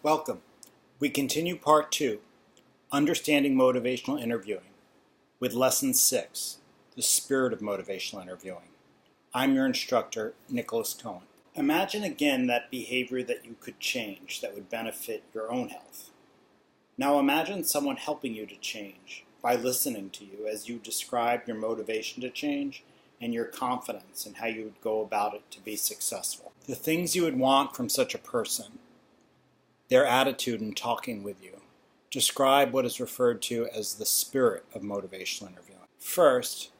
Welcome. We continue Part 2, Understanding Motivational Interviewing, with Lesson 6, The Spirit of Motivational Interviewing. I'm your instructor, Nicholas Cohen. Imagine again that behavior that you could change that would benefit your own health. Now imagine someone helping you to change by listening to you as you describe your motivation to change and your confidence in how you would go about it to be successful. The things you would want from such a person, their attitude in talking with you. Describe what is referred to as the spirit of motivational interviewing. First,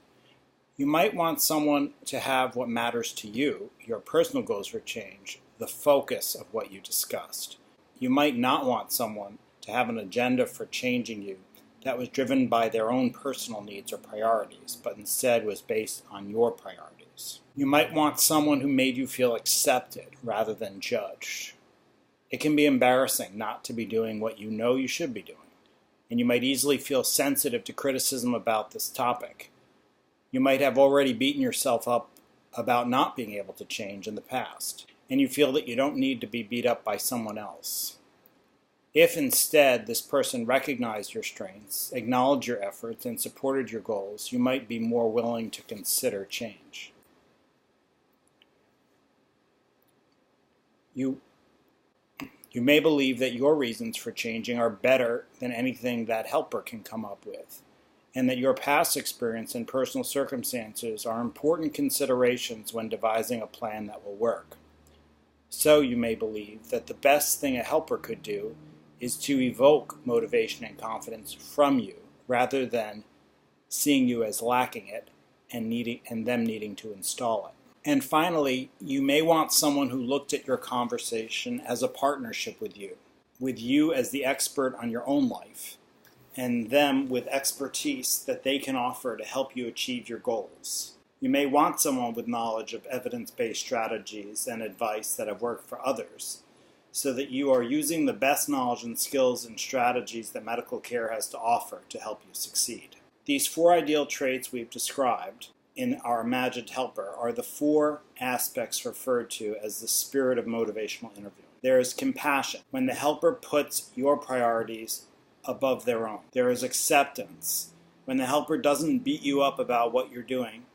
you might want someone to have what matters to you, your personal goals for change, the focus of what you discussed. You might not want someone to have an agenda for changing you that was driven by their own personal needs or priorities, but instead was based on your priorities. You might want someone who made you feel accepted rather than judged. It can be embarrassing not to be doing what you know you should be doing, and you might easily feel sensitive to criticism about this topic. You might have already beaten yourself up about not being able to change in the past, and you feel that you don't need to be beat up by someone else. If instead this person recognized your strengths, acknowledged your efforts, and supported your goals, you might be more willing to consider change. You may believe that your reasons for changing are better than anything that helper can come up with, and that your past experience and personal circumstances are important considerations when devising a plan that will work. So you may believe that the best thing a helper could do is to evoke motivation and confidence from you, rather than seeing you as lacking it and them needing to install it. And finally, you may want someone who looked at your conversation as a partnership with you as the expert on your own life, and them with expertise that they can offer to help you achieve your goals. You may want someone with knowledge of evidence-based strategies and advice that have worked for others, so that you are using the best knowledge and skills and strategies that medical care has to offer to help you succeed. These 4 ideal traits we've described in our imagined helper are the 4 aspects referred to as the spirit of motivational interviewing. There is compassion, when the helper puts your priorities above their own. There is acceptance, when the helper doesn't beat you up about what you're doing,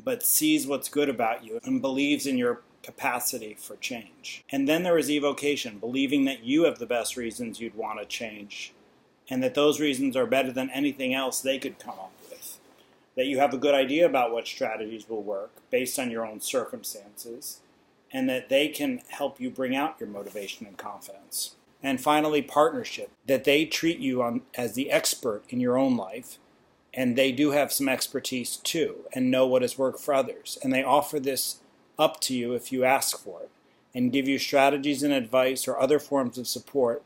but sees what's good about you and believes in your capacity for change. And then there is evocation, believing that you have the best reasons you'd want to change, and that those reasons are better than anything else they could come up with. That you have a good idea about what strategies will work based on your own circumstances, and that they can help you bring out your motivation and confidence. And finally, partnership, that they treat you as the expert in your own life, and they do have some expertise too, and know what has worked for others. And they offer this up to you if you ask for it, and give you strategies and advice or other forms of support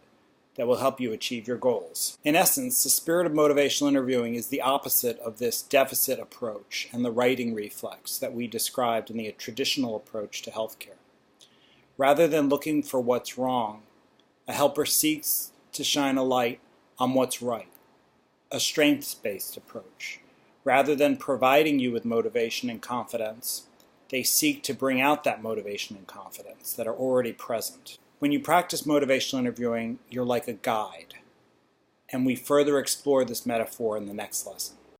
that will help you achieve your goals. In essence, the spirit of motivational interviewing is the opposite of this deficit approach and the righting reflex that we described in the traditional approach to healthcare. Rather than looking for what's wrong, a helper seeks to shine a light on what's right, a strengths-based approach. Rather than providing you with motivation and confidence, they seek to bring out that motivation and confidence that are already present. When you practice motivational interviewing, you're like a guide, and we further explore this metaphor in the next lesson.